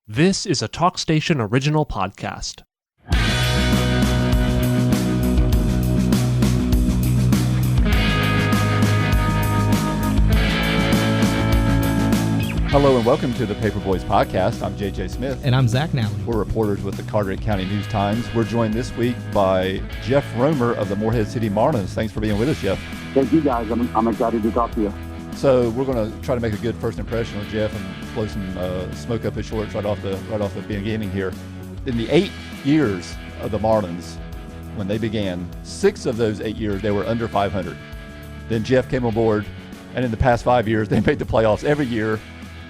This is a TalkStation original podcast. Hello and welcome to the Paper Boys podcast. I'm JJ Smith. And I'm Zack now. We're reporters with the Carteret County News-Times. We're joined this week by Jeff Roemer of the Morehead City Marlins. Thanks for being with us, Jeff. Thank you, guys. I'm excited to talk to you. So we're going to try to make a good first impression on Jeff and blow some smoke up his shorts right off the beginning here. In the 8 years of the Marlins, when they began, 6 of those 8 years they were under 500. Then Jeff came on board, and in the past 5 years they made the playoffs every year.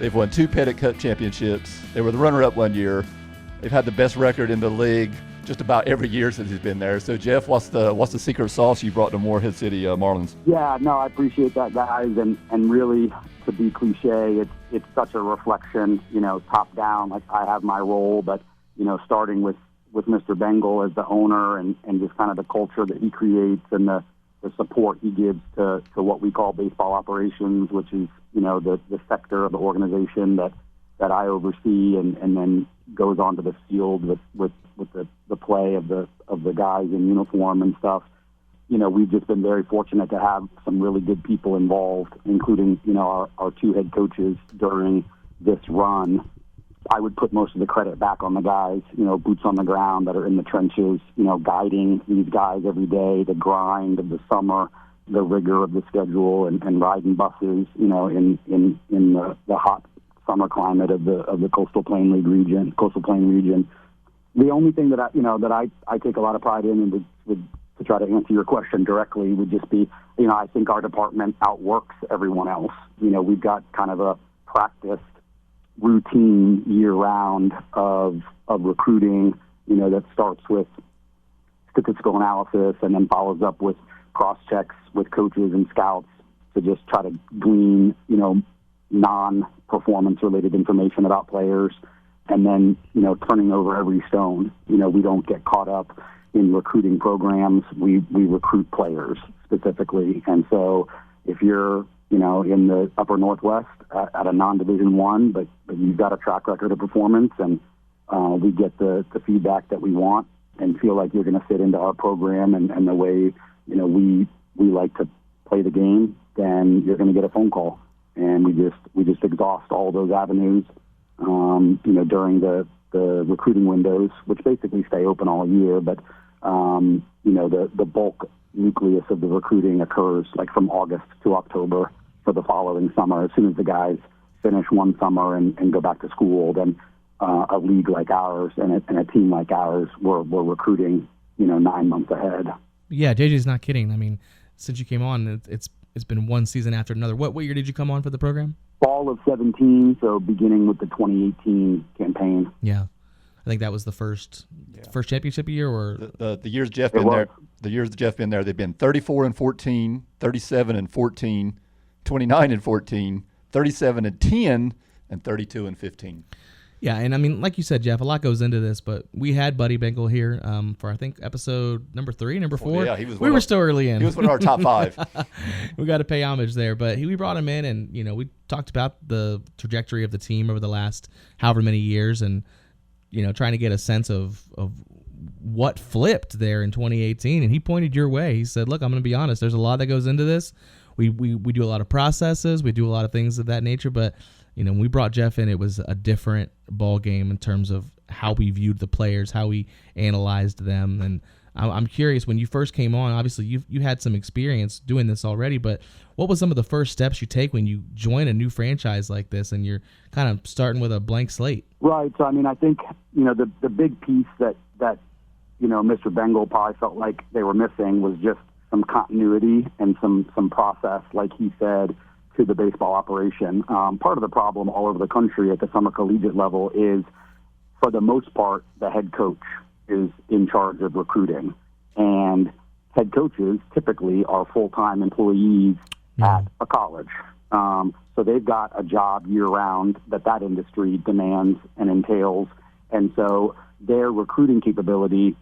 They've won 2 Pettit Cup championships. They were the runner-up one year. They've had the best record in the league just about every year since he's been there. So Jeff, what's the secret sauce you brought to Morehead City Marlins? Yeah, no, I appreciate that, guys, and really, to be cliche, it's such a reflection, top down. Like, I have my role, but starting with Mr. Bengal as the owner and just kind of the culture that he creates and the support he gives to what we call baseball operations, which is the sector of the organization that I oversee, and then goes onto the field with the play of the guys in uniform and stuff. We've just been very fortunate to have some really good people involved, including our 2 head coaches during this run. I would put most of the credit back on the guys, boots on the ground that are in the trenches, guiding these guys every day, the grind of the summer, the rigor of the schedule, and riding buses, in the hot summer climate of the Coastal Plain region. The only thing that I take a lot of pride in, and to try to answer your question directly, would just be, I think our department outworks everyone else. We've got kind of a practiced routine year-round of recruiting, that starts with statistical analysis and then follows up with cross-checks with coaches and scouts to just try to glean, non-performance related information about players, and then, turning over every stone. We don't get caught up in recruiting programs. We recruit players specifically. And so if you're, in the upper Northwest at a non-Division I, but you've got a track record of performance, and we get the feedback that we want and feel like you're going to fit into our program and the way, we like to play the game, then you're going to get a phone call. And we just exhaust all those avenues, during the recruiting windows, which basically stay open all year. But, the bulk nucleus of the recruiting occurs like from August to October for the following summer. As soon as the guys finish one summer and go back to school, then a league like ours and a team like ours, we're recruiting, 9 months ahead. Yeah, JJ's not kidding. I mean, since you came on, it's been one season after another. What year did you come on for the program? Fall of 2017, so beginning with the 2018 campaign. Yeah. I think that was the first championship year, or the years Jeff been there. The years that Jeff been there, they've been 34-14, 37-14, 29-14, 37-10, and 32-15. Yeah, and I mean, like you said, Jeff, a lot goes into this, but we had Buddy Bengal here for, I think, episode number 3, number 4. Yeah, we were still early in. He was one of our top 5. We got to pay homage there, but we brought him in, and we talked about the trajectory of the team over the last however many years, and trying to get a sense of what flipped there in 2018. And he pointed your way. He said, "Look, I'm going to be honest. There's a lot that goes into this. We do a lot of processes. We do a lot of things of that nature, but." When we brought Jeff in, it was a different ball game in terms of how we viewed the players, how we analyzed them. And I'm curious, when you first came on, obviously you had some experience doing this already, but what was some of the first steps you take when you join a new franchise like this and you're kind of starting with a blank slate? Right. So, I think, the big piece that Mr. Bengal probably felt like they were missing was just some continuity and some process, like he said, to the baseball operation. Part of the problem all over the country at the summer collegiate level is, for the most part, the head coach is in charge of recruiting. And head coaches typically are full-time employees at a college. So they've got a job year-round that industry demands and entails. And so their recruiting capability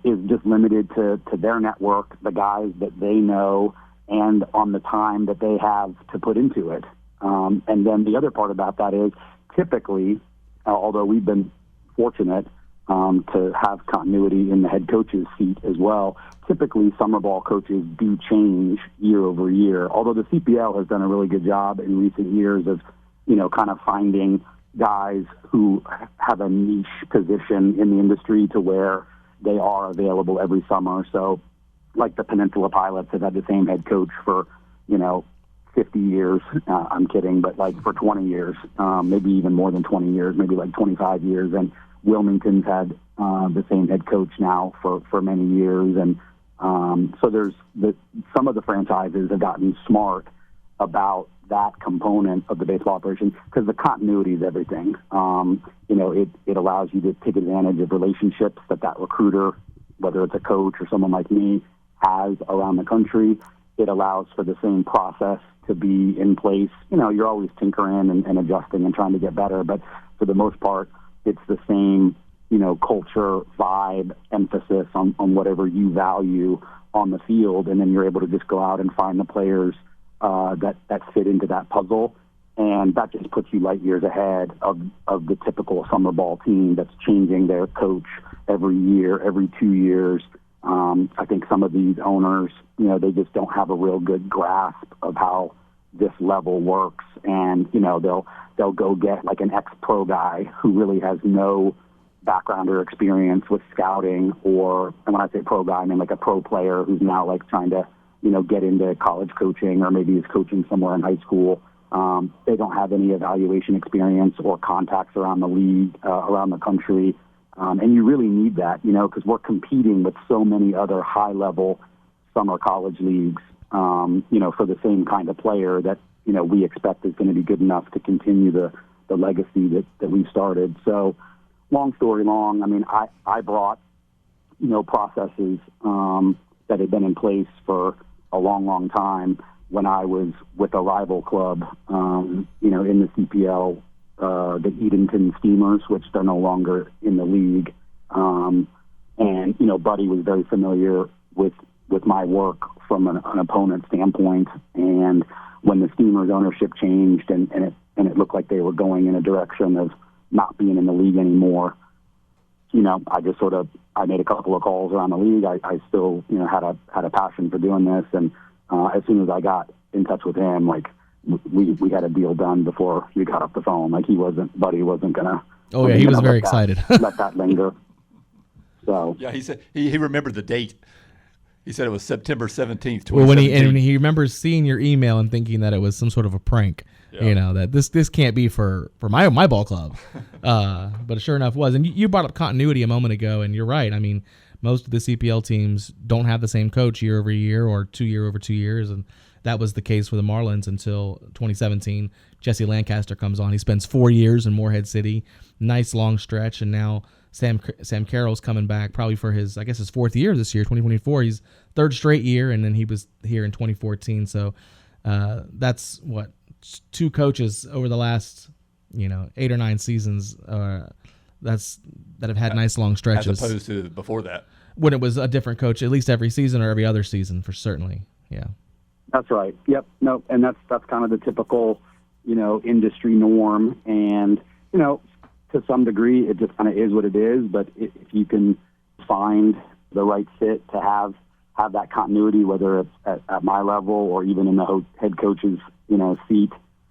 is just limited to their network, the guys that they know, and on the time that they have to put into it. And then the other part about that is, typically, although we've been fortunate to have continuity in the head coach's seat as well. Typically, summer ball coaches do change year over year, although the CPL has done a really good job in recent years of, kind of finding guys who have a niche position in the industry to where they are available every summer. So, like the Peninsula Pilots have had the same head coach for, 50 years. I'm kidding, but like for 20 years, maybe even more than 20 years, maybe like 25 years. And Wilmington's had the same head coach now for many years. And so some of the franchises have gotten smart about that component of the baseball operation because the continuity is everything. It allows you to take advantage of relationships that recruiter, whether it's a coach or someone like me, has around the country. It allows for the same process to be in place. You're always tinkering and adjusting and trying to get better, but for the most part, it's the same, culture, vibe, emphasis on whatever you value on the field, and then you're able to just go out and find the players that fit into that puzzle, and that just puts you light years ahead of the typical summer ball team that's changing their coach every year, every 2 years. I think some of these owners, they just don't have a real good grasp of how this level works, and they'll go get like an ex-pro guy who really has no background or experience with scouting, and when I say pro guy, I mean like a pro player who's now like trying to get into college coaching, or maybe is coaching somewhere in high school. They don't have any evaluation experience or contacts around the league, around the country. And you really need that, because we're competing with so many other high-level summer college leagues, for the same kind of player that, we expect is going to be good enough to continue the legacy that we've started. So long story long, I mean, I brought, processes that had been in place for a long, long time when I was with a rival club, in the CPL, the Edenton Steamers, which they're no longer in the league. Buddy was very familiar with my work from an opponent standpoint. And when the Steamers ownership changed and it looked like they were going in a direction of not being in the league anymore, I just I made a couple of calls around the league. I still, had a passion for doing this. And as soon as I got in touch with him, like, we had a deal done before we got off the phone. Like, Buddy wasn't gonna. Oh yeah, he was very excited. Let that linger. So yeah, he said he remembered the date. He said it was September 17th, 2017. Well, when he remembers seeing your email and thinking that it was some sort of a prank. Yeah. That this can't be for my ball club. But sure enough, it was. And you brought up continuity a moment ago, and you're right. I mean, most of the CPL teams don't have the same coach year over year or 2 year over 2 years, and that was the case for the Marlins until 2017. Jesse Lancaster comes on. He spends 4 years in Morehead City. Nice long stretch, and now Sam Carroll's coming back probably for his fourth year this year, 2024. He's third straight year, and then he was here in 2014. So that's what, 2 coaches over the last 8 or 9 seasons that have had nice long stretches. As opposed to before that, when it was a different coach at least every season or every other season, for certainly. Yeah. That's right. Yep. No, and that's kind of the typical, industry norm. And, to some degree, it just kind of is what it is. But if you can find the right fit to have that continuity, whether it's at my level or even in the head coach's, seat,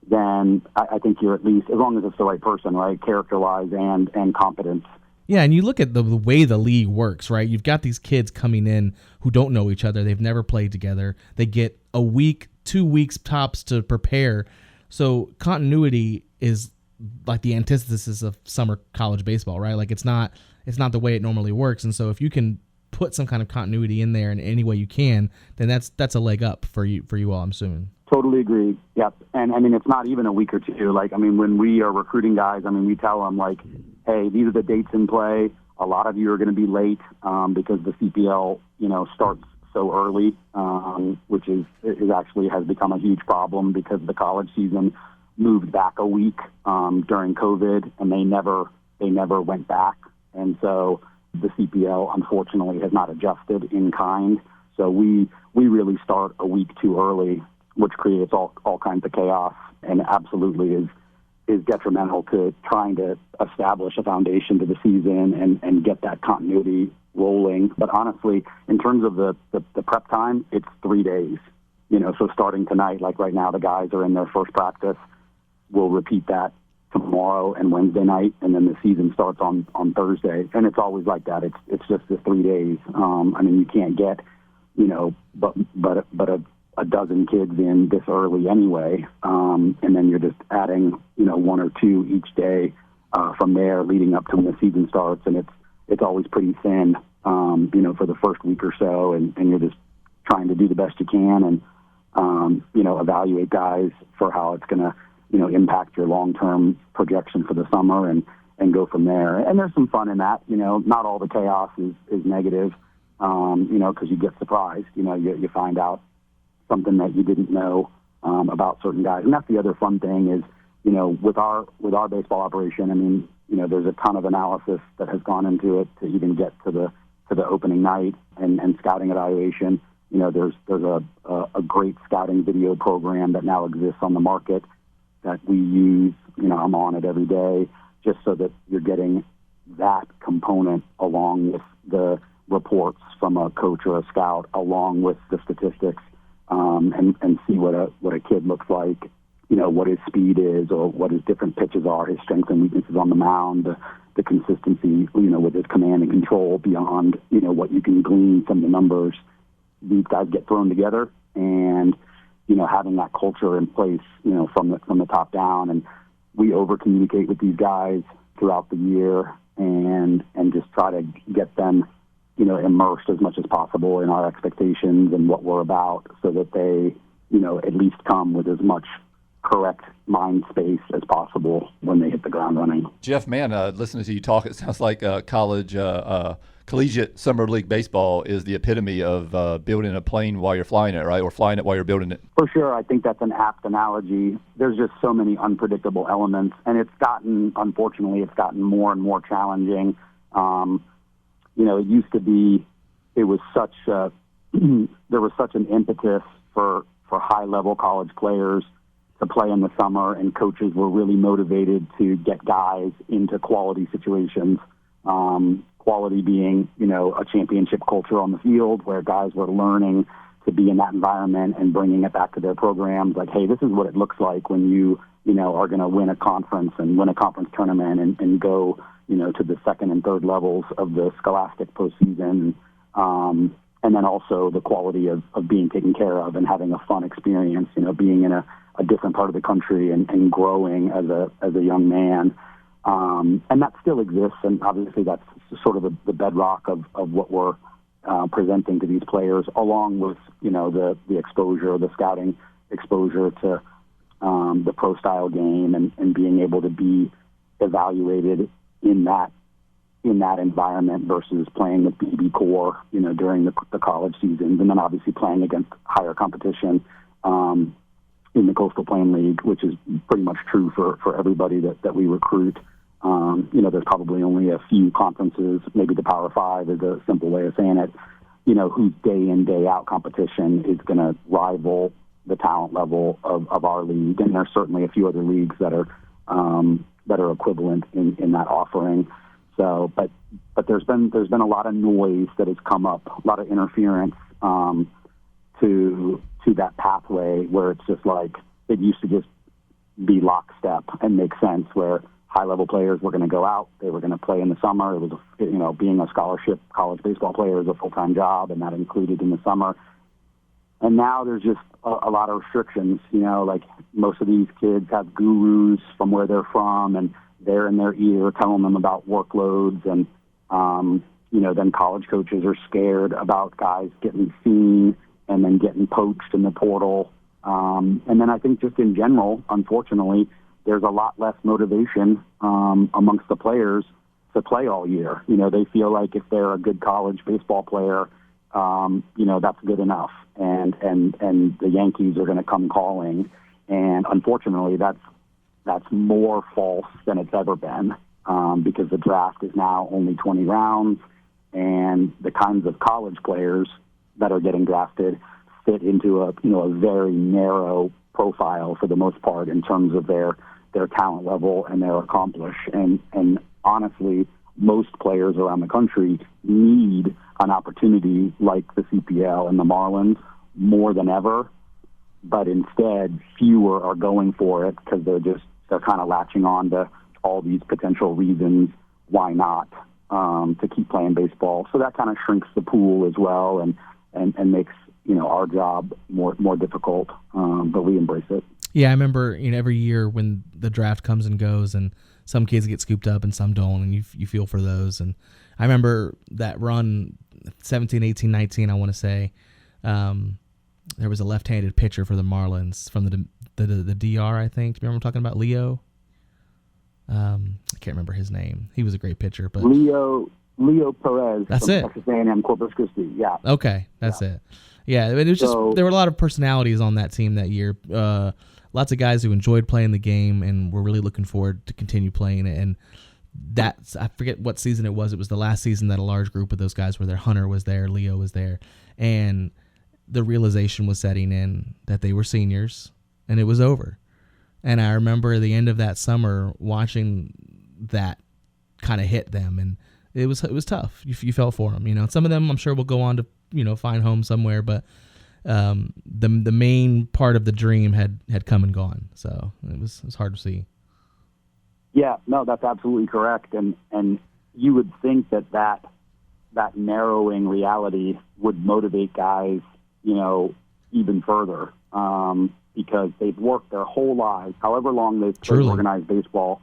then I think you're at least, as long as it's the right person, right, character-wise and competence. Yeah, and you look at the way the league works, right? You've got these kids coming in who don't know each other. They've never played together. They get a week, 2 weeks tops to prepare. So continuity is like the antithesis of summer college baseball, right? Like it's not the way it normally works. And so if you can put some kind of continuity in there in any way you can, then that's a leg up for you all, I'm assuming. Totally agree. Yep. And I mean, it's not even a week or two. Like, I mean, when we are recruiting guys, I mean, we tell them like, hey, these are the dates in play. A lot of you are going to be late because the CPL, starts so early, which is actually has become a huge problem because the college season moved back a week during COVID, and they never went back. And so the CPL, unfortunately, has not adjusted in kind. So we really start a week too early, which creates all kinds of chaos, and absolutely is detrimental to trying to establish a foundation to the season and get that continuity rolling. But honestly, in terms of the prep time, it's 3 days. So starting tonight, like right now, the guys are in their first practice. We'll repeat that tomorrow and Wednesday night, and then the season starts on Thursday. And it's always like that. It's just the 3 days. You can't get, but a dozen kids in this early anyway, and then you're just adding, 1 or 2 each day from there, leading up to when the season starts, and it's always pretty thin, for the first week or so, and you're just trying to do the best you can and evaluate guys for how it's going to impact your long-term projection for the summer and go from there. And there's some fun in that. Not all the chaos is negative, because you get surprised. You find out something that you didn't know about certain guys. And that's the other fun thing is, with our baseball operation, there's a ton of analysis that has gone into it to even get to the opening night and scouting evaluation. There's a great scouting video program that now exists on the market that we use. I'm on it every day just so that you're getting that component along with the reports from a coach or a scout, along with the statistics, and see what a kid looks like, what his speed is or what his different pitches are, his strengths and weaknesses on the mound, the consistency, with his command and control beyond, what you can glean from the numbers. These guys get thrown together, and having that culture in place, from the top down, and we over communicate with these guys throughout the year, and just try to get them, immersed as much as possible in our expectations and what we're about, so that they, at least come with as much correct mind space as possible when they hit the ground running. Jeff, man, listening to you talk, it sounds like collegiate summer league baseball is the epitome of building a plane while you're flying it, right? Or flying it while you're building it. For sure. I think that's an apt analogy. There's just so many unpredictable elements, and unfortunately, it's gotten more and more challenging. It used to be, there was such an impetus for high-level college players to play in the summer, and coaches were really motivated to get guys into quality situations. Quality being, a championship culture on the field where guys were learning to be in that environment and bringing it back to their programs. Like, hey, this is what it looks like when you are going to win a conference and win a conference tournament and go, to the second and third levels of the scholastic postseason. And then also the quality of being taken care of and having a fun experience, being in a different part of the country and growing as a young man. And that still exists, and obviously that's sort of the bedrock of what we're presenting to these players, along with, the exposure, the scouting exposure to the pro-style game and being able to be evaluated in that environment versus playing with BB core, during the college seasons, and then obviously playing against higher competition in the Coastal Plain League, which is pretty much true for everybody that we recruit. There's probably only a few conferences, maybe the Power Five is a simple way of saying it, whose day in, day out competition is going to rival the talent level of our league. And there's certainly a few other leagues that are equivalent in that offering. So, but there's been a lot of noise that has come up, a lot of interference to that pathway where it's just like it used to just be lockstep and make sense, where high-level players were going to go out, they were going to play in the summer. It was, being a scholarship college baseball player is a full-time job, and that included in the summer. And now there's just a lot of restrictions, like most of these kids have gurus from where they're from, and they're in their ear telling them about workloads, and, then college coaches are scared about guys getting seen and then getting poached in the portal. And then I think just in general, unfortunately, there's a lot less motivation amongst the players to play all year. They feel like if they're a good college baseball player, that's good enough. And the Yankees are going to come calling. And unfortunately, that's more false than it's ever been, because the draft is now only 20 rounds, and the kinds of college players that are getting drafted fit into a very narrow profile for the most part in terms of their their talent level and their accomplish. And honestly, most players around the country need an opportunity like the CPL and the Marlins more than ever, but instead fewer are going for it because they're kind of latching on to all these potential reasons why not to keep playing baseball. So that kind of shrinks the pool as well and makes our job more difficult, but we embrace it. Yeah, I remember every year when the draft comes and goes, and some kids get scooped up and some don't, and you feel for those. And I remember that run, 17, 18, 19, I want to say, there was a left-handed pitcher for the Marlins from the DR, I think. Do you remember I'm talking about? Leo? I can't remember his name. He was a great pitcher. But Leo Perez that's from it. Texas A&M Corpus Christi, yeah. Okay, that's it. Yeah, it was just there were a lot of personalities on that team that year. Lots of guys who enjoyed playing the game and were really looking forward to continue playing it. And I forget what season it was. It was the last season that a large group of those guys were there. Hunter was there, Leo was there, and the realization was setting in that they were seniors and it was over. And I remember the end of that summer watching that kind of hit them, and it was tough. You felt for them, Some of them I'm sure will go on to find home somewhere, but the main part of the dream had come and gone, so it was hard to see. Yeah, no, that's absolutely correct, and you would think that narrowing reality would motivate guys, even further, because they've worked their whole lives, however long they've played organized baseball,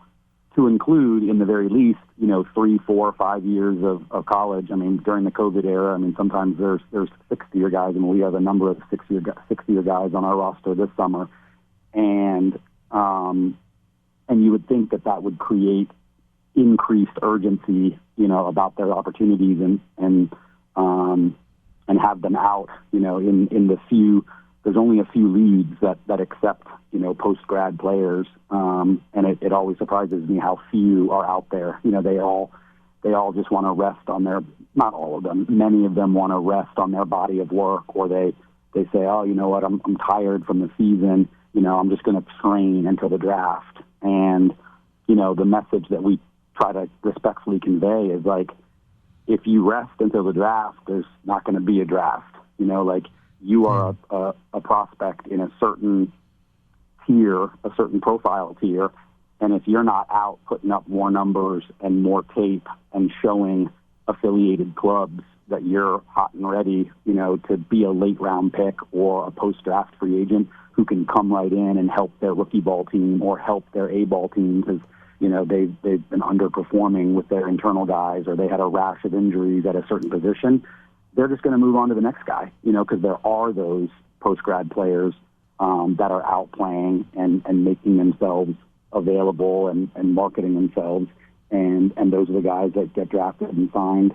to include, in the very least, 3, 4, 5 years of college. I mean, during the COVID era, sometimes there's 6-year guys, and we have a number of 6-year guys on our roster this summer, and you would think that would create increased urgency, about their opportunities and have them out, in the few. There's only a few leagues that accept, post-grad players, and it always surprises me how few are out there. They all just want to rest on their, not all of them, many of them want to rest on their body of work, or they say, oh, you know what, I'm tired from the season, I'm just going to train until the draft. And, the message that we try to respectfully convey is like, if you rest until the draft, there's not going to be a draft, you are a prospect in a certain tier, a certain profile tier, and if you're not out putting up more numbers and more tape and showing affiliated clubs that you're hot and ready, to be a late-round pick or a post-draft free agent who can come right in and help their rookie ball team or help their A-ball team because, they've been underperforming with their internal guys, or they had a rash of injuries at a certain position, they're just going to move on to the next guy, because there are those post-grad players that are out playing and making themselves available and marketing themselves. And those are the guys that get drafted and signed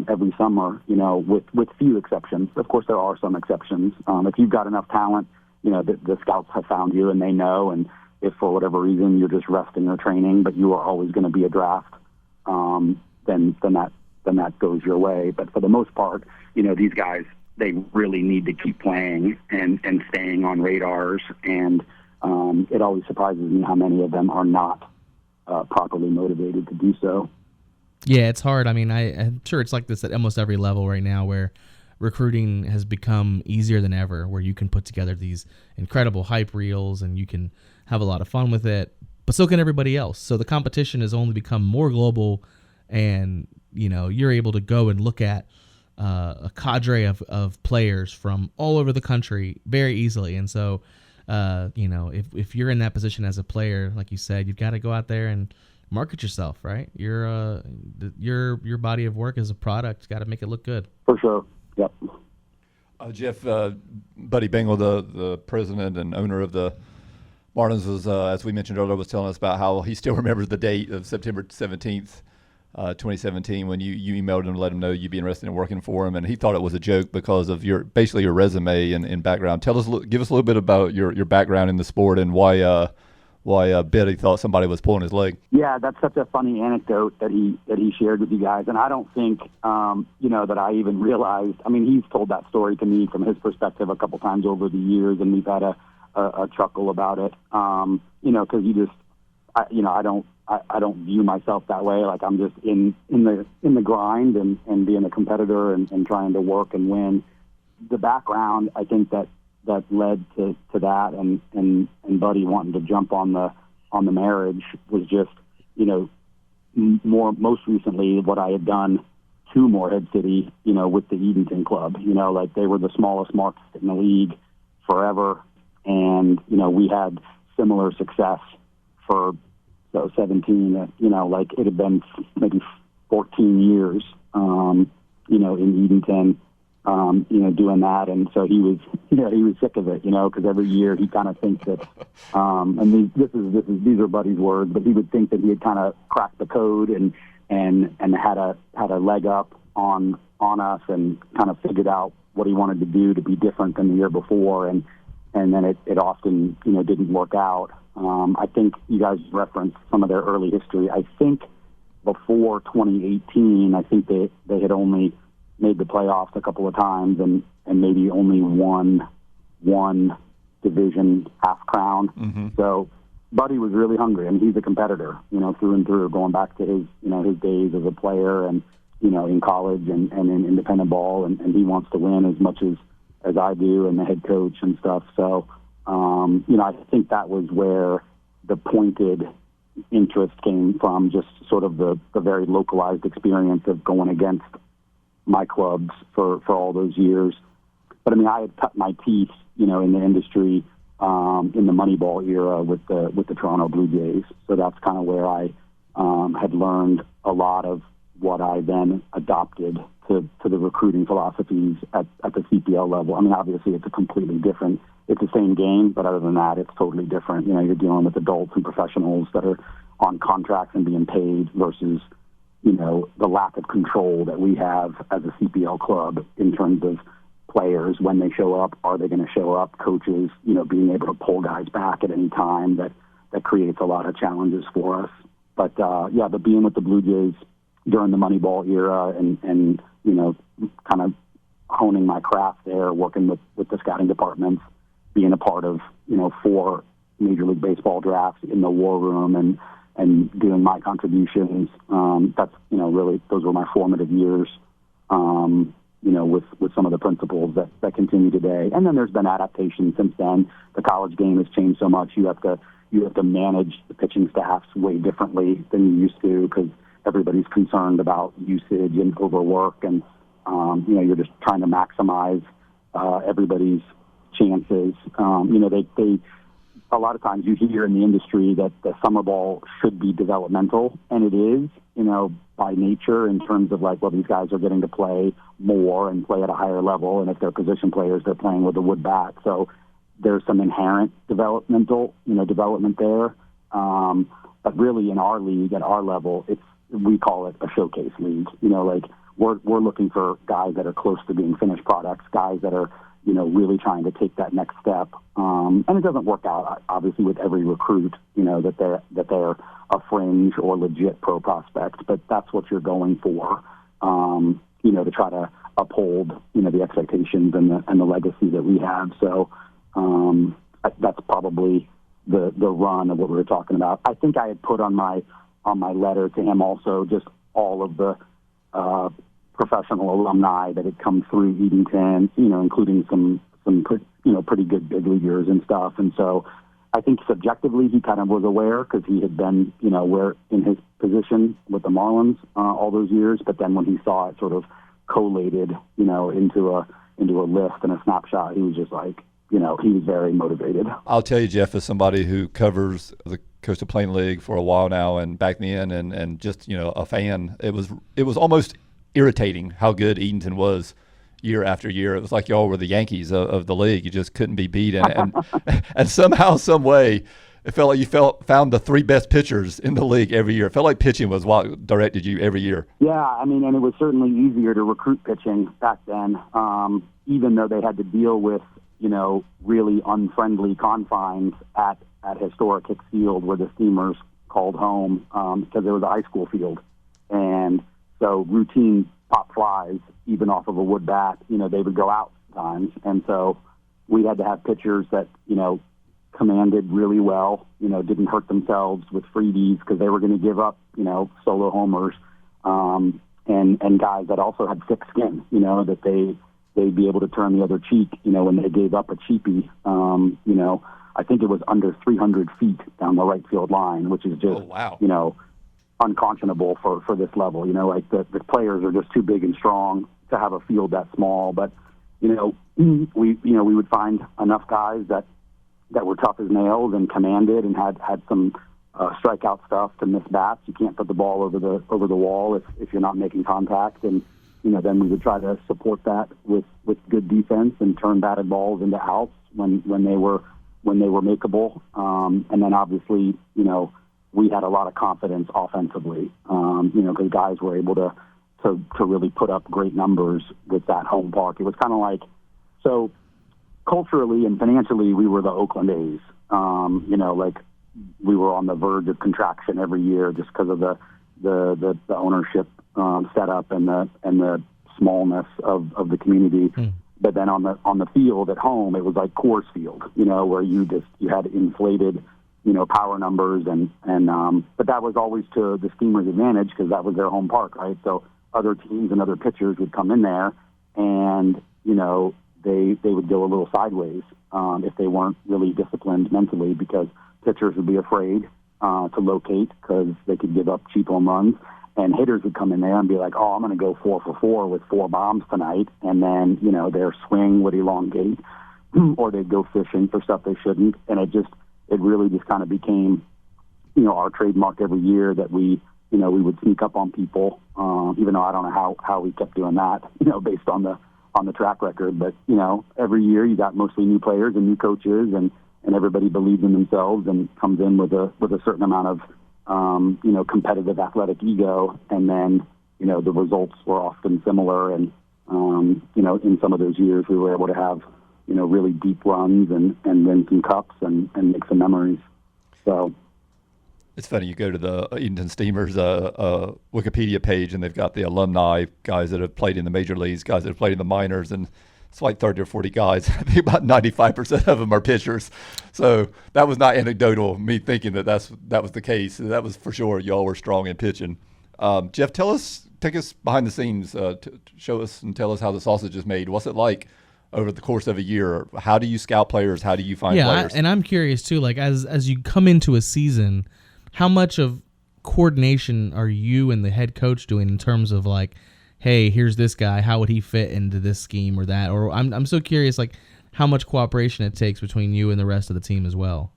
every summer, with few exceptions. Of course, there are some exceptions. If you've got enough talent, the scouts have found you and they know. And if for whatever reason you're just resting or training, but you are always going to be a draft, then that goes your way. But for the most part, these guys, they really need to keep playing and staying on radars. And it always surprises me how many of them are not properly motivated to do so. Yeah, it's hard. I'm sure it's like this at almost every level right now, where recruiting has become easier than ever, where you can put together these incredible hype reels and you can have a lot of fun with it, but so can everybody else. So the competition has only become more global, and you're able to go and look at a cadre of players from all over the country very easily. And so, if you're in that position as a player, like you said, you've got to go out there and market yourself, right? Your body of work as a product, got to make it look good. For sure. Yep. Jeff, Buddy Bengal, the president and owner of the Marlins, was, as we mentioned earlier, was telling us about how he still remembers the date of September 17th, 2017, when you emailed him to let him know you'd be interested in working for him, and he thought it was a joke because of your resume and background. Give us a little bit about your background in the sport and why Billy thought somebody was pulling his leg. Yeah, that's such a funny anecdote that he shared with you guys, and I don't think that I even realized. He's told that story to me from his perspective a couple times over the years, and we've had a a chuckle about it, because you just, I don't view myself that way. Like I'm just in the grind and being a competitor and trying to work and win. The background, I think that led to that, and Buddy wanting to jump on the marriage was just, most recently what I had done to Morehead City, with the Edenton Club. Like they were the smallest market in the league forever, and we had similar success for 17. Like it had been maybe 14 years, in Edenton, doing that, and so he was sick of it, because every year he kind of thinks that, and these are Buddy's words, but he would think that he had kind of cracked the code and had a leg up on us and kind of figured out what he wanted to do to be different than the year before, and then it often didn't work out. I think you guys referenced some of their early history. I think before 2018, I think they had only made the playoffs a couple of times and maybe only won one division half crown. Mm-hmm. So Buddy was really hungry, and he's a competitor, through and through, going back to his days as a player and, in college and in independent ball, and he wants to win as much as I do and the head coach and stuff. So, I think that was where the pointed interest came from, just sort of the very localized experience of going against my clubs for all those years. But I had cut my teeth, in the industry, in the Moneyball era with the Toronto Blue Jays. So that's kind of where I had learned a lot of what I then adopted to the recruiting philosophies at the CPL level. Obviously it's it's the same game, but other than that, it's totally different. You're dealing with adults and professionals that are on contracts and being paid versus, the lack of control that we have as a CPL club in terms of players. When they show up, are they going to show up? Coaches, being able to pull guys back at any time, that creates a lot of challenges for us. But being with the Blue Jays during the Moneyball era and kind of honing my craft there, working with the scouting departments, being a part of 4 Major League Baseball drafts in the war room and doing my contributions. That's really, those were my formative years. With some of the principles that continue today. And then there's been adaptation since then. The college game has changed so much. You have to manage the pitching staffs way differently than you used to, because everybody's concerned about usage and overwork, and you're just trying to maximize everybody's chances. They a lot of times you hear in the industry that the summer ball should be developmental, and it is, by nature, in terms of like, well, these guys are getting to play more and play at a higher level, and if they're position players, they're playing with a wood bat. So there's some inherent development there. But really, in our league, at our level, we call it a showcase league. We're looking for guys that are close to being finished products, guys that are really trying to take that next step. And it doesn't work out, obviously, with every recruit, that they're a fringe or legit pro prospect, but that's what you're going for, to try to uphold, the expectations and the legacy that we have. So that's probably the run of what we were talking about. I think I had put on my letter to him also just all of the professional alumni that had come through Edenton, including some pretty good big leaguers and stuff. And so I think subjectively he kind of was aware, because he had been, where in his position with the Marlins all those years. But then when he saw it sort of collated, into a list and a snapshot, he was just like, he was very motivated. I'll tell you, Jeff, as somebody who covers the Coastal Plain League for a while now, and back then, and just, a fan, it was almost irritating how good Edenton was year after year. It was like y'all were the Yankees of the league. You just couldn't be beat. And somehow, some way, it felt like you found the 3 best pitchers in the league every year. It felt like pitching was what directed you every year. Yeah, and it was certainly easier to recruit pitching back then, even though they had to deal with, really unfriendly confines at historic Hicks Field, where the Steamers called home, because it was a high school field. And so routine pop flies, even off of a wood bat, they would go out sometimes. And so we had to have pitchers that, commanded really well, didn't hurt themselves with freebies because they were going to give up, solo homers, and guys that also had thick skin, that they'd be able to turn the other cheek, when they gave up a cheapie. I think it was under 300 feet down the right field line, which is just, unconscionable for this level. Like the players are just too big and strong to have a field that small. But, we would find enough guys that were tough as nails and commanded and had some strikeout stuff to miss bats. You can't put the ball over the wall if you're not making contact. And, then we would try to support that with good defense and turn batted balls into outs when they were makeable. And then obviously, we had a lot of confidence offensively, because guys were able to really put up great numbers with that home park. It was kind of like, so culturally and financially, we were the Oakland A's. Like we were on the verge of contraction every year just because of the ownership setup and the smallness of the community. But then on the field at home, it was like Coors Field, where you had inflated, power numbers but that was always to the Steamers' advantage because that was their home park, right? So other teams and other pitchers would come in there and, they would go a little sideways if they weren't really disciplined mentally because pitchers would be afraid to locate because they could give up cheap home runs. And hitters would come in there and be like, oh, I'm going to go 4 for 4 with 4 bombs tonight. And then, their swing would elongate or they'd go fishing for stuff they shouldn't. And it really just kind of became, our trademark every year that we would sneak up on people, even though I don't know how we kept doing that, based on the track record. But, every year you got mostly new players and new coaches and everybody believes in themselves and comes in with a certain amount of, competitive athletic ego. And then, the results were often similar. And, in some of those years we were able to have, really deep runs and win some cups and make some memories. So it's funny, you go to the Edenton Steamers Wikipedia page and they've got the alumni, guys that have played in the major leagues, guys that have played in the minors, and it's like 30 or 40 guys. I think about 95% of them are pitchers. So that was not anecdotal, me thinking that was the case. That was for sure. Y'all were strong in pitching. Jeff, take us behind the scenes, to show us and tell us how the sausage is made. What's it like over the course of a year? How do you scout players? How do you find players? And I'm curious too, like as you come into a season, how much of coordination are you and the head coach doing in terms of like, hey, here's this guy, how would he fit into this scheme or that? Or I'm so curious, like, how much cooperation it takes between you and the rest of the team as well.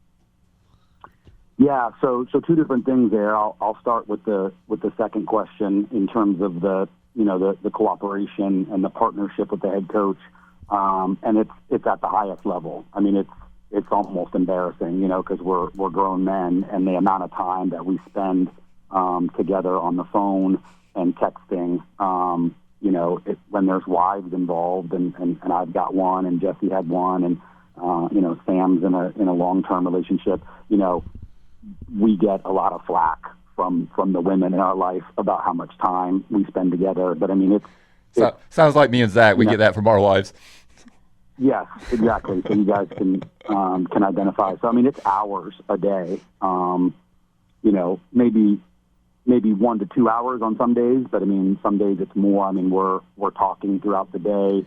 Yeah, so 2 different things there. I'll start with the second question in terms of the cooperation and the partnership with the head coach, and it's at the highest level. I mean, it's almost embarrassing, because we're grown men, and the amount of time that we spend together on the phone and texting, when there's wives involved, and I've got one, and Jesse had one, and Sam's in a long-term relationship. We get a lot of flack from the women in our life about how much time we spend together. But I mean, sounds like me and Zack. We get that from our wives. Yes, exactly. So you guys can identify. So I mean, it's hours a day. Maybe 1 to 2 hours on some days, but I mean, some days it's more. I mean, we're talking throughout the day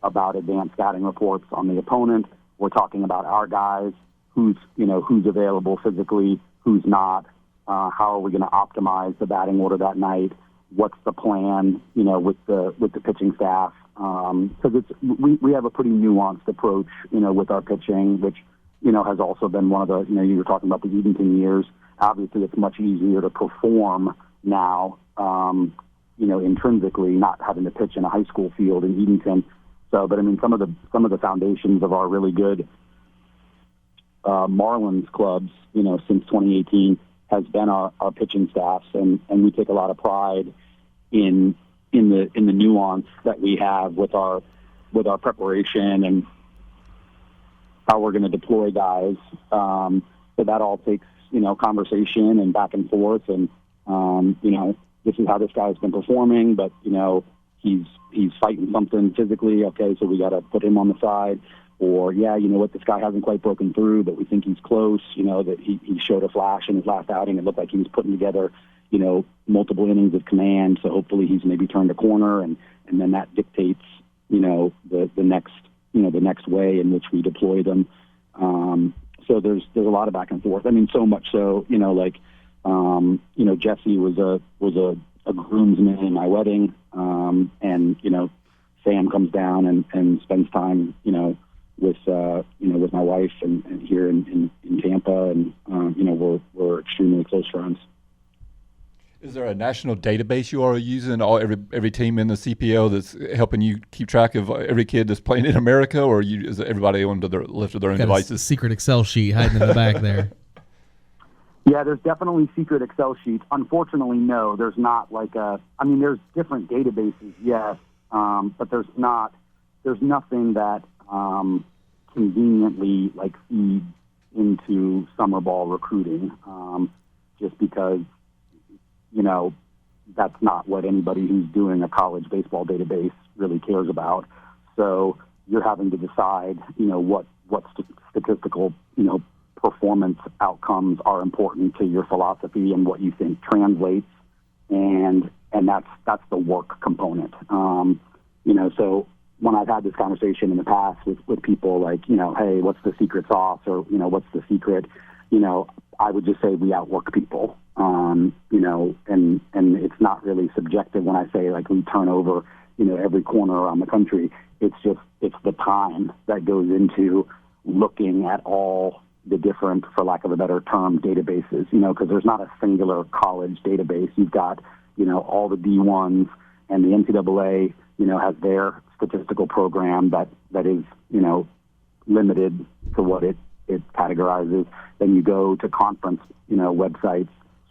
about advanced scouting reports on the opponent. We're talking about our guys, who's available physically, who's not. How are we going to optimize the batting order that night? What's the plan, with the pitching staff? Because we have a pretty nuanced approach, with our pitching, which has also been one of the, you were talking about the Edenton years. Obviously, it's much easier to perform now, intrinsically, not having to pitch in a high school field in Edenton. So, but I mean, some of the foundations of our really good Marlins clubs, since 2018, has been our pitching staffs, and we take a lot of pride in the nuance that we have with our preparation and how we're going to deploy guys. So that all takes conversation and back and forth, and this is how this guy's been performing, but he's fighting something physically. Okay, so we got to put him on the side. or, yeah, you know what, this guy hasn't quite broken through, but we think he's close, you know, that he showed a flash in his last outing. It looked like he was putting together, you know, multiple innings of command, so hopefully he's maybe turned a corner, and then that dictates, you know, the next way in which we deploy them. So there's a lot of back and forth. I mean, so much so, you know, like, you know, Jesse was a groomsman in my wedding, and, you know, Sam comes down and spends time, you know, with my wife and here in Tampa, and you know, we're extremely close friends. Is there a national database you are using, every team in the CPL that's helping you keep track of every kid that's playing in America, or is everybody on left of their own Got devices? a secret Excel sheet hiding in the back there. Yeah, there's definitely secret Excel sheets. Unfortunately, no, there's not there's different databases, yes, but there's nothing that conveniently like feeds into summer ball recruiting, just because, you know, that's not what anybody who's doing a college baseball database really cares about. So you're having to decide, you know, what statistical, you know, performance outcomes are important to your philosophy and what you think translates, and that's the work component. You know, so when I've had this conversation in the past with people like, you know, hey, what's the secret sauce, or, you know, what's the secret, you know, I would just say we outwork people. You know, and it's not really subjective when I say like we turn over, you know, every corner around the country. It's the time that goes into looking at all the different, for lack of a better term, databases, you know, because there's not a singular college database. You've got, you know, all the D1s, and the NCAA, you know, has their statistical program that is, you know, limited to what it categorizes. Then you go to conference, you know, websites,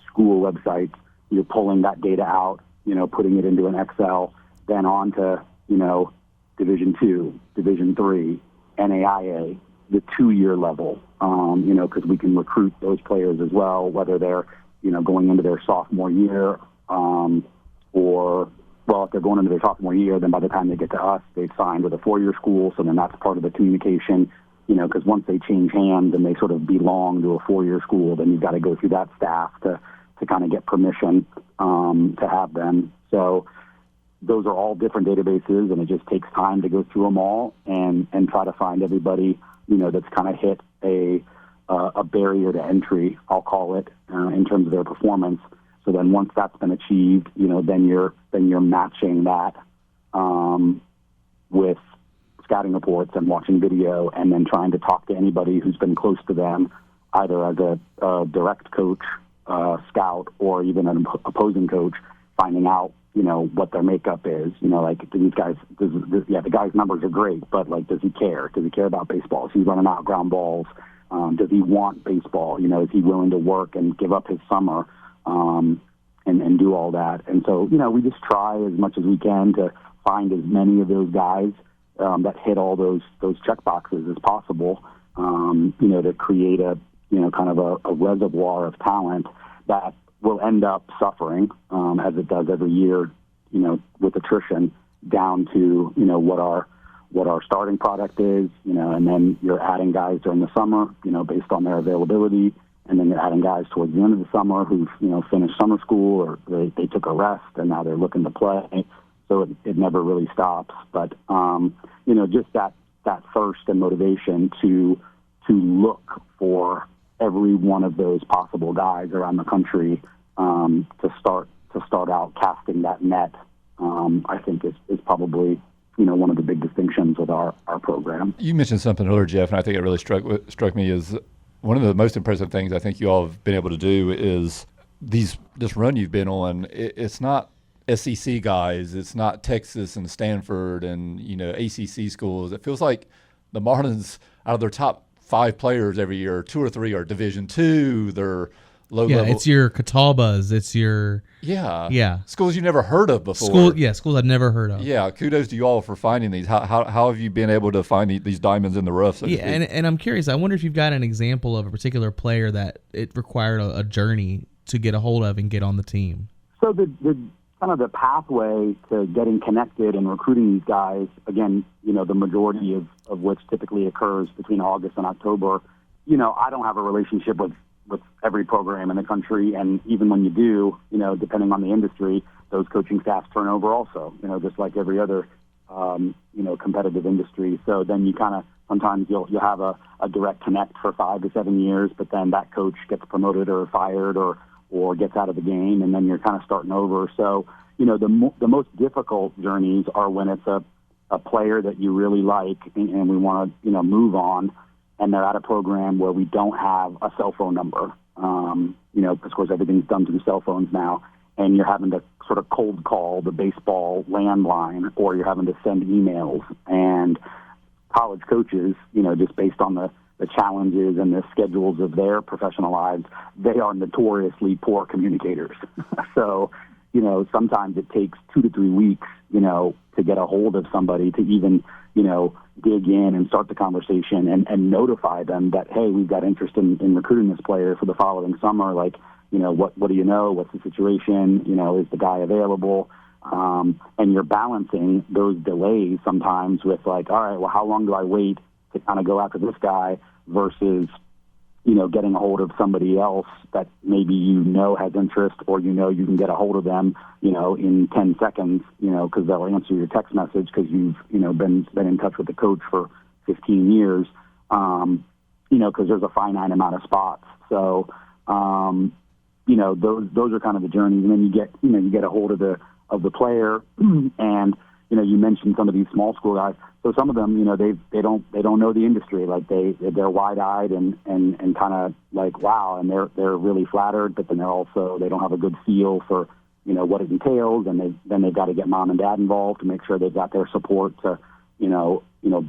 school websites, you're pulling that data out, you know, putting it into an Excel, then on to, you know, Division II, Division III, NAIA, the 2-year level, you know, because we can recruit those players as well, whether they're, you know, going into their sophomore year, or, well, if they're going into their sophomore year, then by the time they get to us, they've signed with a 4-year school, so then that's part of the communication, you know, because once they change hands and they sort of belong to a 4-year school, then you've got to go through that staff to kind of get permission to have them. So those are all different databases, and it just takes time to go through them all and try to find everybody, you know, that's kind of hit a barrier to entry, I'll call it, in terms of their performance. So then once that's been achieved, you know, then you're matching that with scouting reports and watching video, and then trying to talk to anybody who's been close to them, either as a direct coach, scout, or even an opposing coach, finding out, you know, what their makeup is. You know, like, these guys, the guy's numbers are great, but, like, does he care? Does he care about baseball? Is he running out ground balls? Does he want baseball? You know, is he willing to work and give up his summer and do all that? And so, you know, we just try as much as we can to find as many of those guys that hit all those check boxes as possible, you know, to create a, you know, kind of a reservoir of talent that will end up suffering, as it does every year, you know, with attrition, down to, you know, what our starting product is, you know, and then you're adding guys during the summer, you know, based on their availability, and then you're adding guys towards the end of the summer who've, you know, finished summer school, or they took a rest and now they're looking to play. So it never really stops. But, you know, just that thirst and motivation to look for every one of those possible guys around the country, to start out casting that net, I think is probably, you know, one of the big distinctions with our program. You mentioned something earlier, Jeff, and I think it really struck me as one of the most impressive things I think you all have been able to do is this run you've been on. It's not SEC guys, it's not Texas and Stanford and, you know, ACC schools. It feels like the Marlins, out of their top 5 players every year, 2 or 3 are Division II. They're low level. Yeah, it's your Catawbas. It's your schools you never heard of before. Schools I've never heard of. Yeah, kudos to you all for finding these. How have you been able to find these diamonds in the rough? So and I'm curious. I wonder if you've got an example of a particular player that it required a journey to get a hold of and get on the team. So the kind of the pathway to getting connected and recruiting these guys, again, the majority of which typically occurs between August and October, I don't have a relationship with every program in the country. And even when you do, depending on the industry, those coaching staffs turn over also, just like every other, competitive industry. So then you kind of, sometimes you'll have a direct connect for 5 to 7 years, but then that coach gets promoted or fired or gets out of the game, and then you're kind of starting over. So, the most difficult journeys are when it's a player that you really like and we want to, move on, and they're at a program where we don't have a cell phone number. Of course, everything's done through cell phones now, and you're having to sort of cold call the baseball landline, or you're having to send emails. And college coaches, just based on the challenges and the schedules of their professional lives, they are notoriously poor communicators. So, sometimes it takes 2 to 3 weeks, to get a hold of somebody to even, dig in and start the conversation and notify them that, hey, we've got interest in recruiting this player for the following summer. Like, what do you know? What's the situation? Is the guy available? And you're balancing those delays sometimes with like, all right, well, how long do I wait to kind of go after this guy versus, getting a hold of somebody else that maybe has interest, or you can get a hold of them, in 10 seconds, because they'll answer your text message because you've, been in touch with the coach for 15 years, because there's a finite amount of spots. So, those are kind of the journeys. And then you get a hold of the player, and you mentioned some of these small school guys. So some of them, they don't know the industry. Like they're wide-eyed and kind of like, wow, and they're really flattered, but then they don't have a good feel for what it entails, and they've got to get mom and dad involved to make sure they've got their support to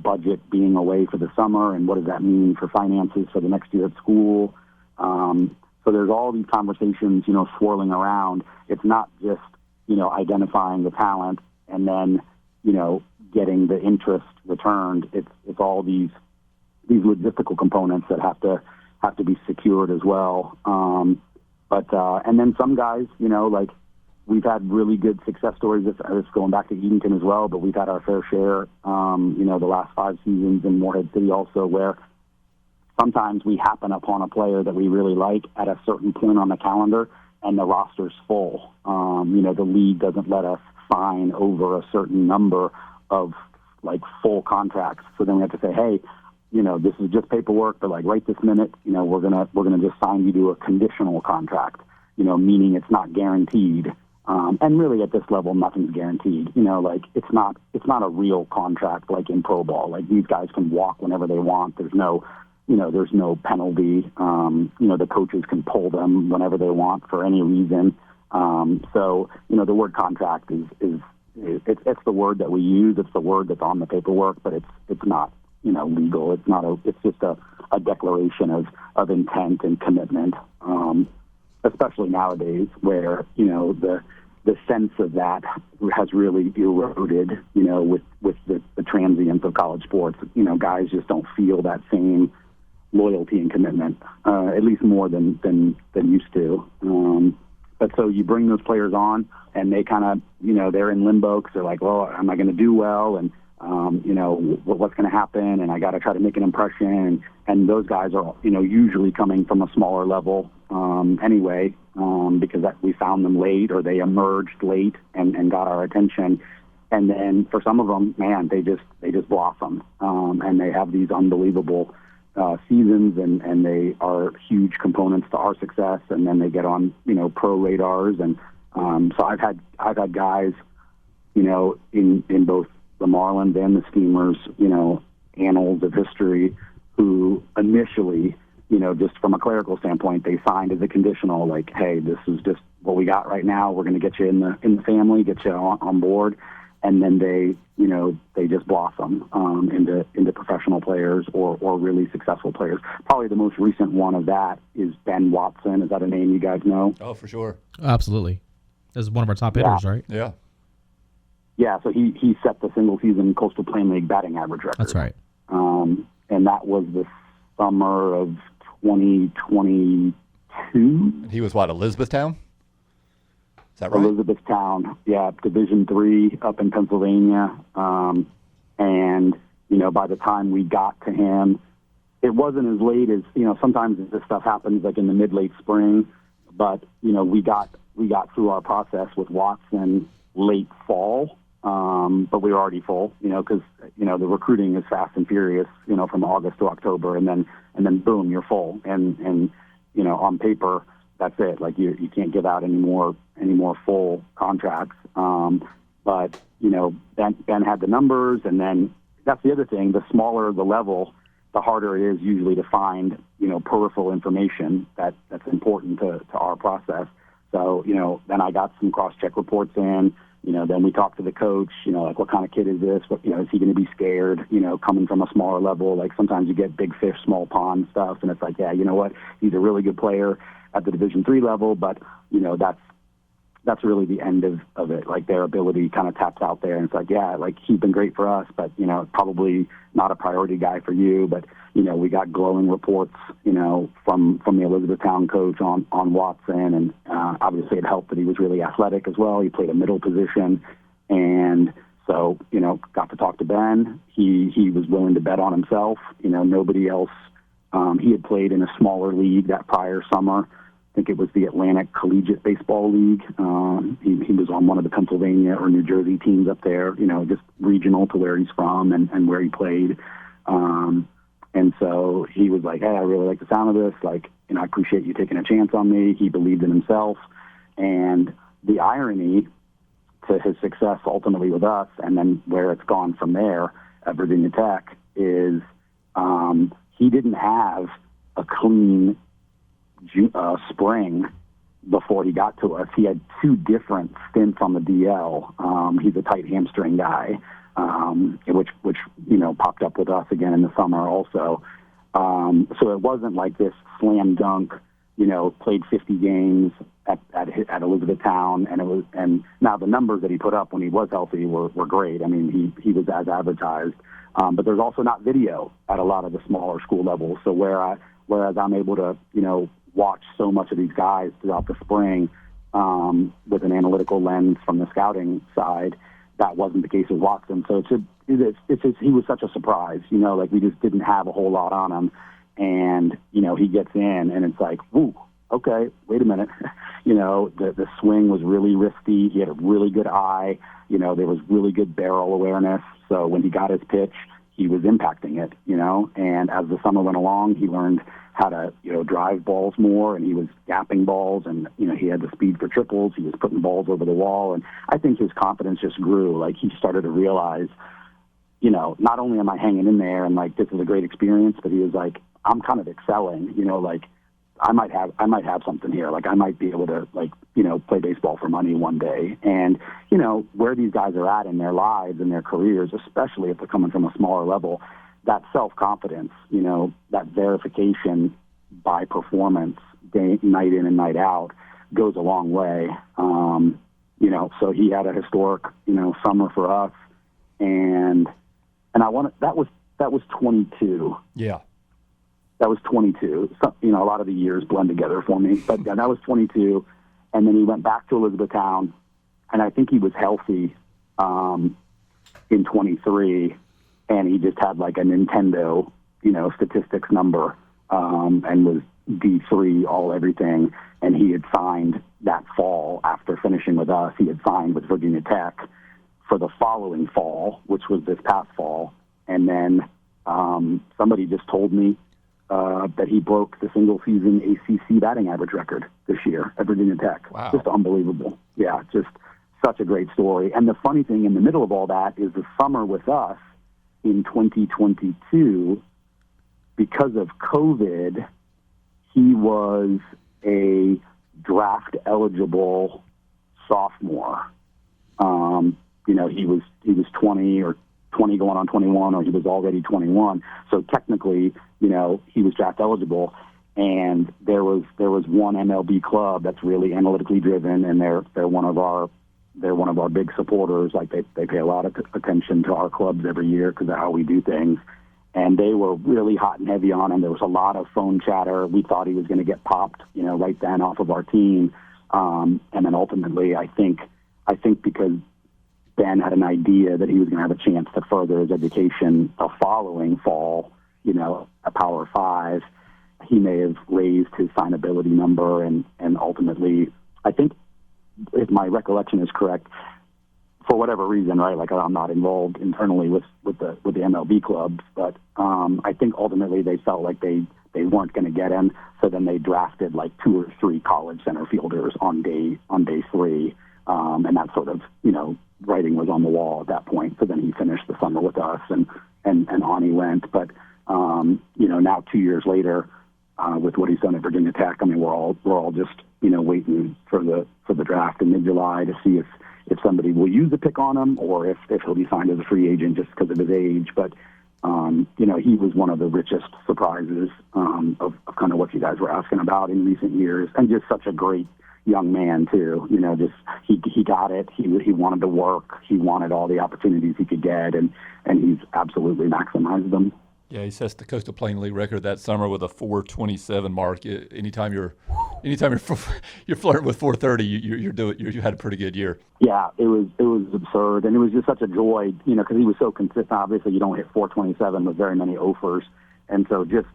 budget being away for the summer, and what does that mean for finances for the next year at school. So there's all these conversations swirling around. It's not just identifying the talent and then getting the interest returned. It's all these logistical components that have to be secured as well. And then some guys, like we've had really good success stories. It's going back to Edenton as well, but we've had our fair share, the last 5 seasons in Morehead City also, where sometimes we happen upon a player that we really like at a certain point on the calendar, and the roster's full. The league doesn't let us sign over a certain number of like full contracts. So then we have to say, hey, this is just paperwork, but like right this minute, we're gonna just sign you to a conditional contract, meaning it's not guaranteed. And really at this level, nothing's guaranteed. Like it's not a real contract like in pro ball. Like these guys can walk whenever they want. There's no penalty. The coaches can pull them whenever they want for any reason. So the word contract is it's the word that we use. It's the word that's on the paperwork, but it's not, legal. It's just a declaration of intent and commitment. Especially nowadays where, the sense of that has really eroded, with the transience of college sports. Guys just don't feel that same loyalty and commitment, at least more than used to. But so you bring those players on, and they kind of, they're in limbo because they're like, well, am I going to do well? And, what's going to happen? And I got to try to make an impression. And those guys are, usually coming from a smaller level anyway, because we found them late, or they emerged late and got our attention. And then for some of them, man, they just blossom, and they have these unbelievable seasons, and they are huge components to our success. And then they get on, pro radars. And so I've had guys, in both the Marlins and the Steamers, annals of history, who initially, just from a clerical standpoint, they signed as a conditional, like, hey, this is just what we got right now. We're going to get you in the family, get you on board. And then they just blossom into professional players or really successful players. Probably the most recent one of that is Ben Watson. Is that a name you guys know? Oh, for sure. Absolutely. This is one of our top hitters, right? Yeah. Yeah, so he set the single-season Coastal Plain League batting average record. That's right. And that was the summer of 2022. He was what, Elizabethtown? Is that right? Elizabethtown, yeah, Division III up in Pennsylvania. And, by the time we got to him, it wasn't as late as, sometimes this stuff happens like in the mid-late spring, but, we got through our process with Watson late fall, but we were already full, because, the recruiting is fast and furious, from August to October, and then boom, you're full. And on paper, that's it. Like you can't give out any more full contracts. But, Ben had the numbers, and then that's the other thing. The smaller the level, the harder it is usually to find, peripheral information that's important to our process. So, then I got some cross-check reports in, then we talked to the coach, like what kind of kid is this? What, is he going to be scared, coming from a smaller level? Like sometimes you get big fish, small pond stuff, and it's like, yeah, you know what? He's a really good player at the Division III level, but, that's really the end of it. Like their ability kind of taps out there, and it's like, yeah, like he's been great for us, but probably not a priority guy for you. But we got glowing reports, from the Elizabethtown coach on Watson, and obviously it helped that he was really athletic as well. He played a middle position, and so got to talk to Ben. He was willing to bet on himself. Nobody else. He had played in a smaller league that prior summer. I think it was the Atlantic Collegiate Baseball League. He was on one of the Pennsylvania or New Jersey teams up there, just regional to where he's from and where he played. And so he was like, hey, I really like the sound of this. Like, I appreciate you taking a chance on me. He believed in himself. And the irony to his success ultimately with us, and then where it's gone from there at Virginia Tech, is he didn't have a clean spring before he got to us. He had two different stints on the DL. He's a tight hamstring guy, which popped up with us again in the summer also. So it wasn't like this slam dunk, played 50 games at Elizabethtown, and now the numbers that he put up when he was healthy were great. I mean, he was as advertised. But there's also not video at a lot of the smaller school levels. So whereas I'm able to, watch so much of these guys throughout the spring with an analytical lens from the scouting side, that wasn't the case with Watson. So it's just he was such a surprise, like we just didn't have a whole lot on him. And, he gets in and it's like, woo, okay, wait a minute. The swing was really wristy. He had a really good eye. There was really good barrel awareness. So when he got his pitch, he was impacting it, and as the summer went along, he learned how to, drive balls more, and he was gapping balls, and, he had the speed for triples. He was putting balls over the wall, and I think his confidence just grew. Like, he started to realize, not only am I hanging in there and, like, this is a great experience, but he was like, I'm kind of excelling, like, I might have something here. Like, I might be able to, like, play baseball for money one day. And, where these guys are at in their lives and their careers, especially if they're coming from a smaller level, that self-confidence, that verification by performance, night in and night out, goes a long way. So he had a historic, summer for us, and that was 22. Yeah. That was 22. So, a lot of the years blend together for me, but yeah, that was 22. And then he went back to Elizabethtown, and I think he was healthy in 23. And he just had like a Nintendo, statistics number, and was D3 all everything. And he had signed that fall after finishing with us. He had signed with Virginia Tech for the following fall, which was this past fall. And then somebody just told me that he broke the single-season ACC batting average record this year at Virginia Tech. Wow. Just unbelievable. Yeah, just such a great story. And the funny thing in the middle of all that is the summer with us, in 2022, because of COVID, he was a draft-eligible sophomore. He was 20 or 20 going on 21, or he was already 21. So technically, he was draft-eligible. And there was one MLB club that's really analytically driven, and they're one of our big supporters. Like they pay a lot of attention to our clubs every year because of how we do things. And they were really hot and heavy on him. There was a lot of phone chatter. We thought he was going to get popped, right then off of our team. And then ultimately, I think because Ben had an idea that he was going to have a chance to further his education the following fall, at Power 5, he may have raised his signability number, and ultimately, I think, if my recollection is correct, for whatever reason, right? Like, I'm not involved internally with the MLB clubs, but I think ultimately they felt like they weren't going to get him, so then they drafted like 2 or 3 college center fielders on day 3, and that sort of writing was on the wall at that point. So then he finished the summer with us, and on he went. But now 2 years later, with what he's done at Virginia Tech, I mean, we're all just waiting for the draft in mid-July to see if somebody will use a pick on him or if he'll be signed as a free agent just because of his age. But he was one of the richest surprises of kind of what you guys were asking about in recent years, and just such a great young man too. Just he got it. He wanted to work. He wanted all the opportunities he could get, and he's absolutely maximized them. Yeah, he sets the Coastal Plain League record that summer with a 427 mark. Anytime you're flirting with 430, you had a pretty good year. Yeah, it was absurd, and it was just such a joy, because he was so consistent. Obviously, you don't hit 427 with very many offers, and so just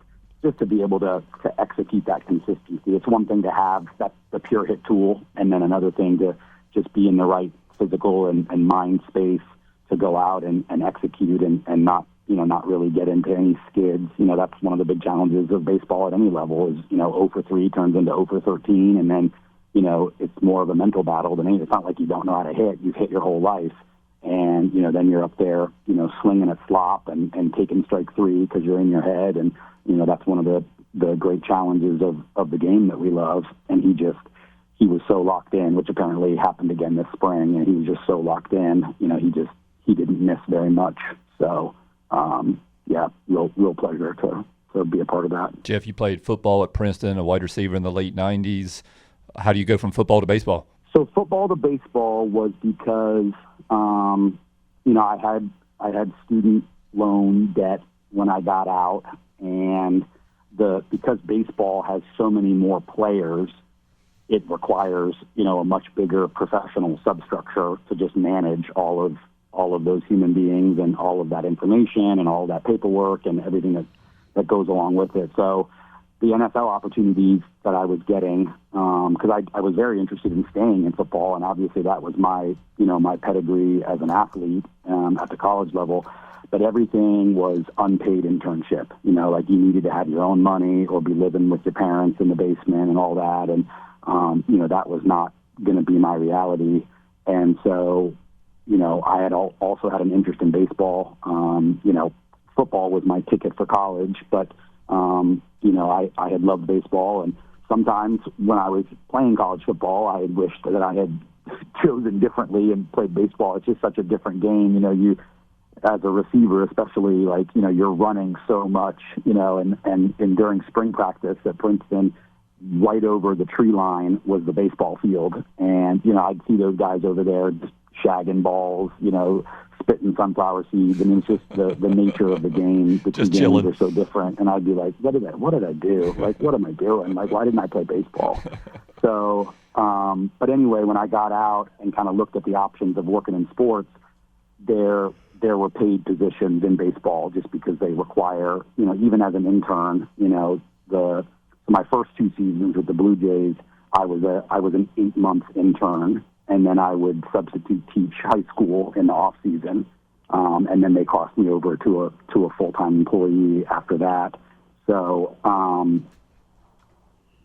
to be able to execute that consistency. It's one thing to have the pure hit tool, and then another thing to just be in the right physical and mind space to go out and execute and not really get into any skids. That's one of the big challenges of baseball at any level is, 0 for 3 turns into 0 for 13, and then, it's more of a mental battle than anything. It's not like you don't know how to hit. You've hit your whole life, and, then you're up there, slinging a slop and taking strike 3 because you're in your head, and, that's one of the great challenges of the game that we love, and he was so locked in, which apparently happened again this spring, and he was just so locked in, he didn't miss very much, so... real pleasure to be a part of that. Jeff, you played football at Princeton, a wide receiver in the late 90s. How do you go from football to baseball? So football to baseball was because, I had student loan debt when I got out, and because baseball has so many more players, it requires, a much bigger professional substructure to just manage all of those human beings and all of that information and all of that paperwork and everything that goes along with it. So the NFL opportunities that I was getting, because I was very interested in staying in football, and obviously that was my pedigree as an athlete at the college level, but everything was unpaid internship. Like you needed to have your own money or be living with your parents in the basement and all that, and that was not going to be my reality. And so I had also had an interest in baseball. Football was my ticket for college, but, I had loved baseball. And sometimes when I was playing college football, I had wished that I had chosen differently and played baseball. It's just such a different game. You, as a receiver, especially, you're running so much, and during spring practice at Princeton, right over the tree line was the baseball field. And, I'd see those guys over there just shagging balls, spitting sunflower seeds. I mean, it's just the nature of the game. The two games are so different. And I'd be like, what did I do? Like, what am I doing? Like, why didn't I play baseball? So, but anyway, when I got out and kind of looked at the options of working in sports, there were paid positions in baseball just because they require, even as an intern, my first 2 seasons with the Blue Jays, I was an 8-month intern, and then I would substitute teach high school in the off season, and then they crossed me over to a full-time employee after that. So,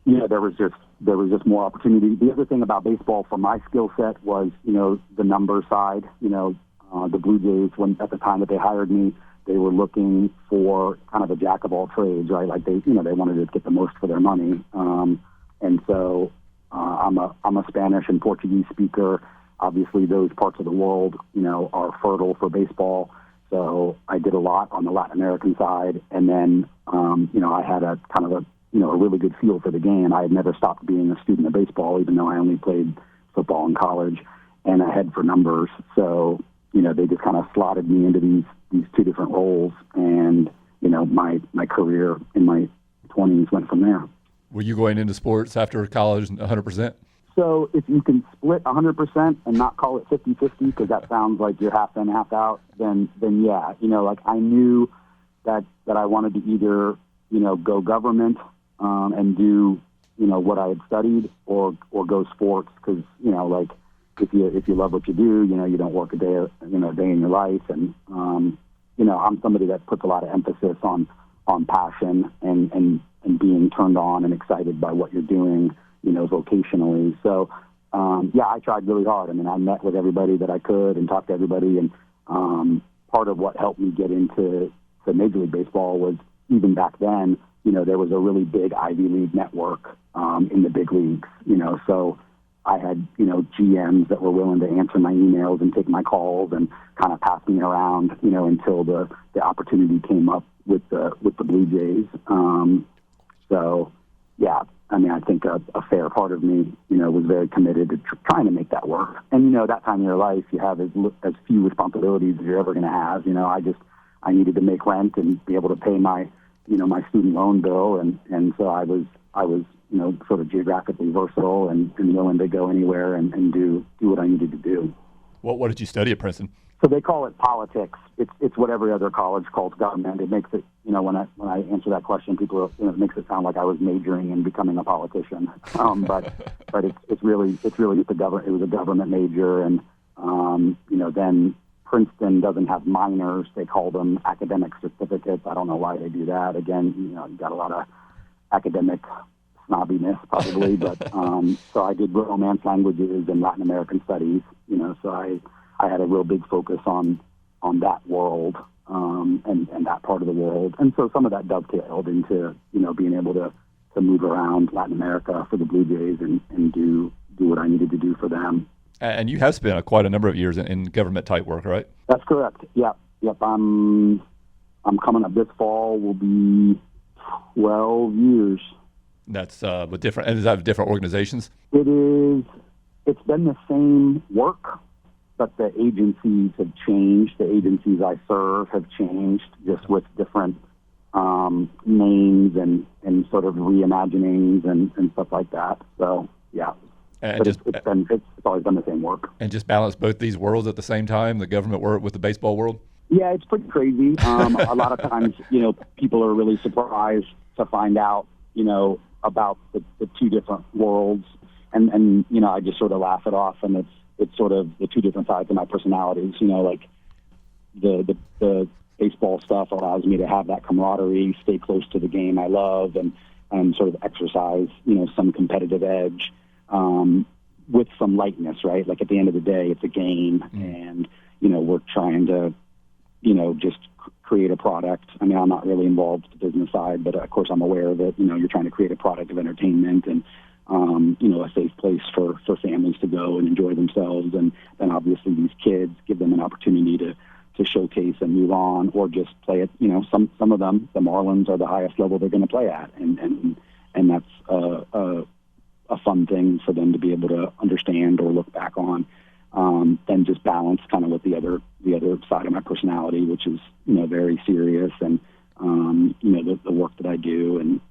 there was just more opportunity. The other thing about baseball for my skill set was, the number side. The Blue Jays, when at the time that they hired me, they were looking for kind of a jack of all trades, right? Like they wanted to get the most for their money, and so. I'm a Spanish and Portuguese speaker. Obviously, those parts of the world, are fertile for baseball. So I did a lot on the Latin American side, and then, I had a kind of a really good feel for the game. I had never stopped being a student of baseball, even though I only played football in college, and I had for numbers. So, they just kind of slotted me into these 2 different roles, and my career in my 20s went from there. Were you going into sports after college 100%? So if you can split 100% and not call it 50-50, because that sounds like you're half in, half out, then yeah, like I knew that I wanted to either, go government and do, what I had studied, or go sports, because, like if you love what you do, you don't work a day in your life, and I'm somebody that puts a lot of emphasis on passion and being turned on and excited by what you're doing, vocationally. So, yeah, I tried really hard. I mean, I met with everybody that I could and talked to everybody. And part of what helped me get into Major League Baseball was, even back then, there was a really big Ivy League network in the big leagues, so I had, GMs that were willing to answer my emails and take my calls and kind of pass me around, until the opportunity came up with the Blue Jays. So, yeah, I mean, I think a fair part of me, was very committed to trying to make that work. And, that time in your life, you have as few responsibilities as you're ever going to have. I needed to make rent and be able to pay my, my student loan bill. And so I was, sort of geographically versatile and willing to go anywhere and do what I needed to do. What did you study at Princeton? So they call it politics. It's what every other college calls government. It makes it, when I answer that question, people, it makes it sound like I was majoring in becoming a politician. But it's really just a government. It was a government major, and then Princeton doesn't have minors. They call them academic certificates. I don't know why they do that. Again, you got a lot of academic snobbiness probably, but so I did Romance languages and Latin American studies. So I had a real big focus on that world and that part of the world, and so some of that dovetailed into being able to move around Latin America for the Blue Jays and do what I needed to do for them. And you have spent quite a number of years in government type work, right? That's correct. Yep. I'm coming up this fall. Will be 12 years. That's with different. And is that different organizations? It is. It's been the same work, but the agencies have changed. The agencies I serve have changed, just with different names and sort of reimaginings and stuff like that. So yeah. And but just, it's always been the same work. And just balance both these worlds at the same time, the government world with the baseball world? Yeah, it's pretty crazy. A lot of times, people are really surprised to find out, about the two different worlds. And I just sort of laugh it off, and it's sort of the two different sides of my personalities. Like the baseball stuff allows me to have that camaraderie, stay close to the game I love, and sort of exercise, some competitive edge. With some lightness, right? Like at the end of the day, it's a game, and we're trying to, just create a product. I mean, I'm not really involved with the business side, but of course I'm aware of it. You're trying to create a product of entertainment and a safe place for families to go and enjoy themselves, and then obviously these kids, give them an opportunity to showcase and move on, or just play it. Some of them, the Marlins, are the highest level they're going to play at, and that's a fun thing for them to be able to understand or look back on. Then just balance kind of with the other side of my personality, which is very serious, and the work that I do, and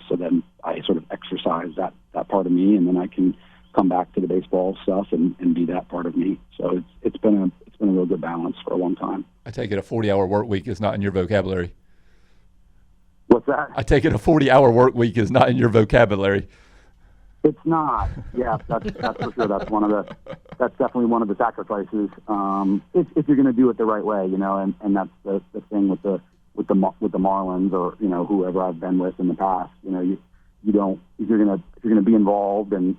so then I sort of exercise that part of me, and then I can come back to the baseball stuff and be that part of me. So it's been a real good balance for a long time. I take it a 40-hour work week is not in your vocabulary. What's that? I take it a 40-hour work week is not in your vocabulary. It's not. Yeah, that's for sure. That's definitely one of the sacrifices. If you're going to do it the right way, and that's the thing with the Marlins, or whoever I've been with in the past. You don't, if you're gonna be involved and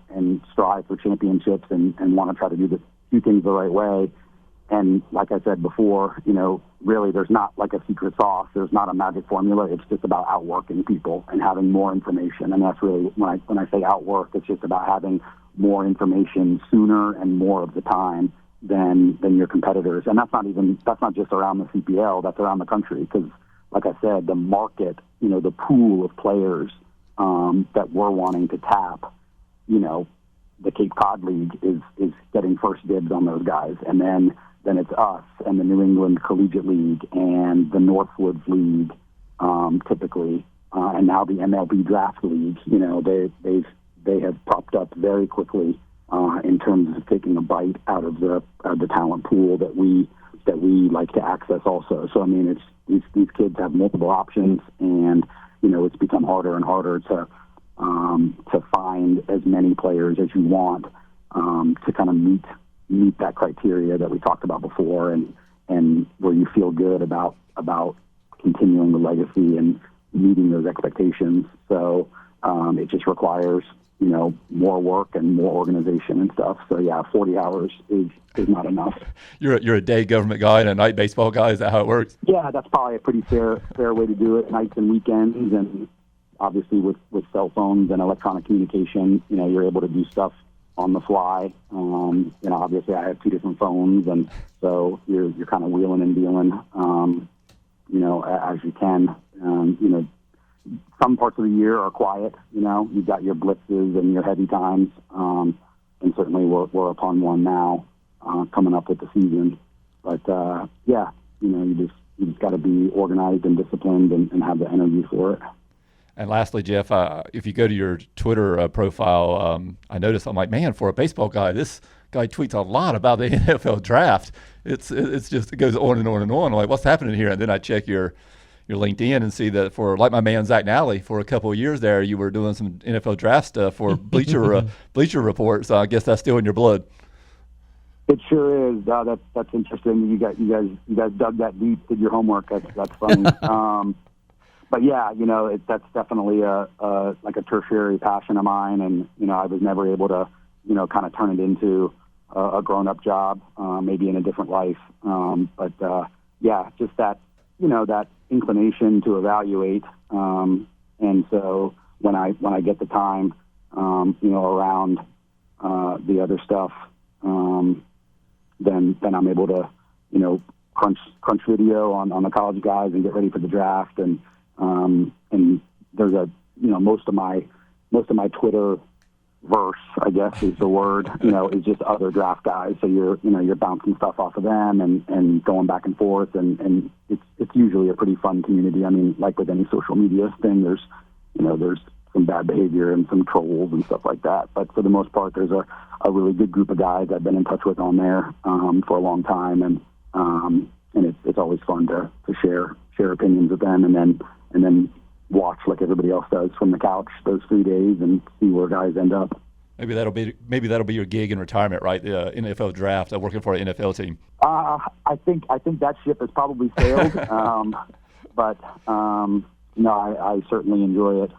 strive for championships and want to try to do things the right way. And like I said before, really there's not like a secret sauce. There's not a magic formula. It's just about outworking people and having more information. And that's really, when I say outwork, it's just about having more information sooner and more of the time than your competitors. And that's not just around the CPL. That's around the country, because, like I said, the market, the pool of players that we're wanting to tap, the Cape Cod League is getting first dibs on those guys, and then it's us and the New England Collegiate League and the Northwoods League, typically, and now the MLB Draft League. they have propped up very quickly in terms of taking a bite out of the talent pool that we like to access also. So I mean, it's these kids have multiple options, and it's become harder and harder to find as many players as you want to kind of meet that criteria that we talked about before, and where you feel good about continuing the legacy and meeting those expectations. So it just requires more work and more organization and stuff. So yeah, 40 hours is not enough. You're a day government guy and a night baseball guy. Is that how it works? Yeah, that's probably a pretty fair way to do it. Nights and weekends, and obviously with cell phones and electronic communication, you're able to do stuff on the fly. Obviously I have 2 different phones, and so you're kind of wheeling and dealing, as you can. Some parts of the year are quiet. You've got your blitzes and your heavy times, and certainly we're upon one now, coming up with the season. But you just got to be organized and disciplined and have the energy for it. And lastly, Jeff, if you go to your Twitter profile, I noticed, I'm like, man, for a baseball guy, this guy tweets a lot about the NFL draft. It's just, it goes on and on and on. I'm like, what's happening here? And then I check your LinkedIn and see that for, like my man Zack for a couple of years there, you were doing some NFL draft stuff for Bleacher Report. So I guess that's still in your blood. It sure is. That's interesting. You guys dug that deep, did your homework. That's funny. But yeah, that's definitely a tertiary passion of mine, and I was never able to kind of turn it into a grown-up job, maybe in a different life. But just that that inclination to evaluate, and so when I get the time, around the other stuff, then I'm able to crunch video on the college guys and get ready for the draft, and there's most of my Twitter verse, I guess is the word, is just other draft guys. So you're bouncing stuff off of them and going back and forth, and it's usually a pretty fun community. I mean, like with any social media thing, there's some bad behavior and some trolls and stuff like that. But for the most part, there's a really good group of guys I've been in touch with on there for a long time, and it's always fun to share opinions with them, and then watch like everybody else does from the couch those 3 days and see where guys end up. Maybe that'll be your gig in retirement, right? The NFL draft, working for an NFL team. I think that ship has probably sailed, but I certainly enjoy it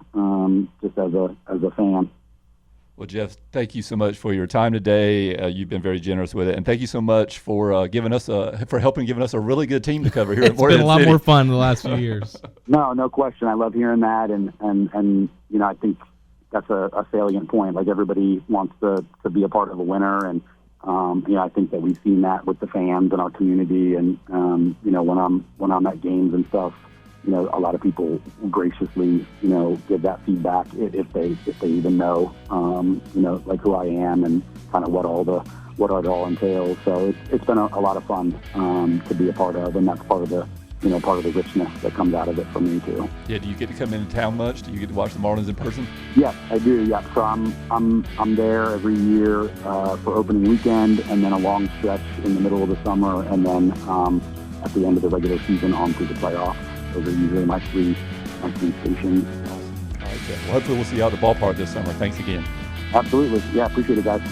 just as a fan. Well, Jeff, thank you so much for your time today. You've been very generous with it, and thank you so much for helping give us a really good team to cover here at Morehead. It's been a lot more fun in the last few years. No question. I love hearing that, and I think that's a salient point. Like, everybody wants to be a part of a winner, and I think that we've seen that with the fans and our community, and when I'm at games and stuff, a lot of people graciously, give that feedback if they even know, like who I am and kind of what it all entails. So it's been a lot of fun to be a part of, and that's part of the richness that comes out of it for me too. Yeah. Do you get to come into town much? Do you get to watch the Marlins in person? Yes, I do. Yeah. So I'm there every year for opening weekend, and then a long stretch in the middle of the summer, and then at the end of the regular season on through the playoffs. Those are usually my three stations. Awesome. All right, Jeff. Well, hopefully we'll see you out at the ballpark this summer. Thanks again. Absolutely. Yeah, appreciate it, guys.